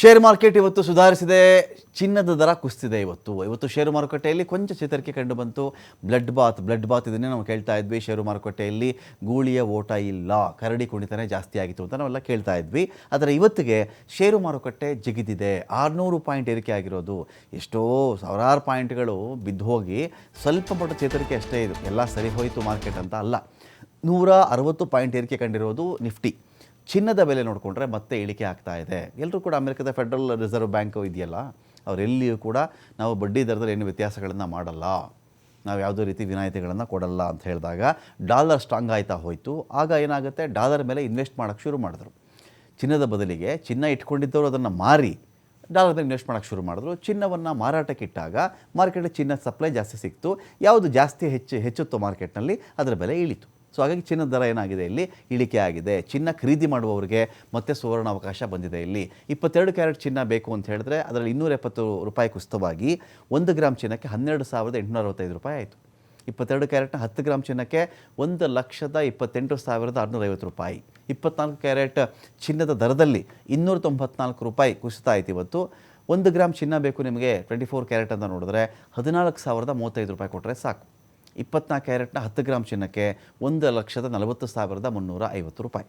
Share market ಇವತ್ತು ಸುಧಾರಿಸಿದೆ. ಚಿನ್ನದ ದರ ಕುಸಿದಿದೆ. ಇವತ್ತು ಷೇರು ಮಾರುಕಟ್ಟೆಯಲ್ಲಿ ಕೊಂಚ ಚೇತರಿಕೆ ಕಂಡು ಬಂತು. ಬ್ಲಡ್ ಬಾತ್ ಇದನ್ನೇ ನಾವು ಕೇಳ್ತಾ ಇದ್ವಿ. ಷೇರು ಮಾರುಕಟ್ಟೆಯಲ್ಲಿ ಗೂಳಿಯ ಓಟ ಇಲ್ಲ, ಕರಡಿ ಕುಣಿತನೇ ಜಾಸ್ತಿ ಆಗಿತ್ತು ಅಂತ ನಾವೆಲ್ಲ ಕೇಳ್ತಾ ಇದ್ವಿ. ಆದರೆ ಇವತ್ತಿಗೆ ಷೇರು ಮಾರುಕಟ್ಟೆ ಜಿಗಿದಿದೆ. 600 ಪಾಯಿಂಟ್ ಏರಿಕೆ ಆಗಿರೋದು. ಎಷ್ಟೋ ಸಾವಿರಾರು ಪಾಯಿಂಟ್ಗಳು ಬಿದ್ದು ಹೋಗಿ ಸ್ವಲ್ಪ ಮಟ್ಟ ಚೇತರಿಕೆ ಅಷ್ಟೇ. ಇದು ಎಲ್ಲ ಸರಿ ಹೋಯಿತು ಮಾರ್ಕೆಟ್ ಅಂತ ಅಲ್ಲ. 160 ಪಾಯಿಂಟ್ ಏರಿಕೆ ಕಂಡಿರೋದು ನಿಫ್ಟಿ. ಚಿನ್ನದ ಬೆಲೆ ನೋಡಿಕೊಂಡ್ರೆ ಮತ್ತೆ ಇಳಿಕೆ ಆಗ್ತಾ ಇದೆ. ಎಲ್ಲರೂ ಕೂಡ ಅಮೆರಿಕದ ಫೆಡರಲ್ ರಿಸರ್ವ್ ಬ್ಯಾಂಕು ಇದೆಯಲ್ಲ, ಅವರೆಲ್ಲಿಯೂ ಕೂಡ ನಾವು ಬಡ್ಡಿ ದರದಲ್ಲಿ ಏನು ವ್ಯತ್ಯಾಸಗಳನ್ನು ಮಾಡಲ್ಲ, ನಾವು ಯಾವುದೇ ರೀತಿ ವಿನಾಯಿತಿಗಳನ್ನು ಕೊಡಲ್ಲ ಅಂತ ಹೇಳಿದಾಗ ಡಾಲರ್ ಸ್ಟ್ರಾಂಗ್ ಆಯ್ತಾ ಹೋಯಿತು. ಆಗ ಏನಾಗುತ್ತೆ, ಡಾಲರ್ ಮೇಲೆ ಇನ್ವೆಸ್ಟ್ ಮಾಡೋಕ್ಕೆ ಶುರು ಮಾಡಿದ್ರು. ಚಿನ್ನದ ಬದಲಿಗೆ ಚಿನ್ನ ಇಟ್ಕೊಂಡಿದ್ದವರು ಅದನ್ನು ಮಾರಿ ಡಾಲರ್ದಲ್ಲಿ ಇನ್ವೆಸ್ಟ್ ಮಾಡೋಕ್ಕೆ ಶುರು ಮಾಡಿದ್ರು. ಚಿನ್ನವನ್ನು ಮಾರಾಟಕ್ಕೆ ಇಟ್ಟಾಗ ಮಾರ್ಕೆಟಲ್ಲಿ ಚಿನ್ನದ ಸಪ್ಲೈ ಜಾಸ್ತಿ ಸಿಕ್ತು. ಯಾವುದು ಜಾಸ್ತಿ ಹೆಚ್ಚುತ್ತೋ ಮಾರ್ಕೆಟ್ನಲ್ಲಿ ಅದರ ಬೆಲೆ ಇಳಿತು. ಸೊ ಹಾಗಾಗಿ ಚಿನ್ನದ ದರ ಏನಾಗಿದೆ, ಇಲ್ಲಿ ಇಳಿಕೆ ಆಗಿದೆ. ಚಿನ್ನ ಖರೀದಿ ಮಾಡುವವರಿಗೆ ಮತ್ತೆ ಸುವರ್ಣ ಅವಕಾಶ ಬಂದಿದೆ. ಇಲ್ಲಿ 22 ಕ್ಯಾರೆಟ್ ಚಿನ್ನ ಬೇಕು ಅಂತ ಹೇಳಿದ್ರೆ ಅದರಲ್ಲಿ 270 ರೂಪಾಯಿ ಕುಸಿತವಾಗಿ 1 ಗ್ರಾಮ್ ಚಿನ್ನಕ್ಕೆ 12,865 ರೂಪಾಯಿ ಆಯಿತು. 22 ಕ್ಯಾರೆಟ್ನ 10 ಗ್ರಾಮ್ ಚಿನ್ನಕ್ಕೆ 1,28,650 ರೂಪಾಯಿ. 24 ಕ್ಯಾರೆಟ್ ಚಿನ್ನದ ದರದಲ್ಲಿ 294 ರೂಪಾಯಿ ಕುಸಿತ ಆಯಿತು. ಇವತ್ತು 1 ಗ್ರಾಮ್ ಚಿನ್ನ ಬೇಕು ನಿಮಗೆ 24 ಕ್ಯಾರೆಟ್ ಅಂತ ನೋಡಿದ್ರೆ 14,035 ರೂಪಾಯಿ ಕೊಟ್ಟರೆ ಸಾಕು. 24 ಕ್ಯಾರೆಟ್ನ 10 ಗ್ರಾಮ್ ಚಿನ್ನಕ್ಕೆ 1,40,40,350 ರೂಪಾಯಿ.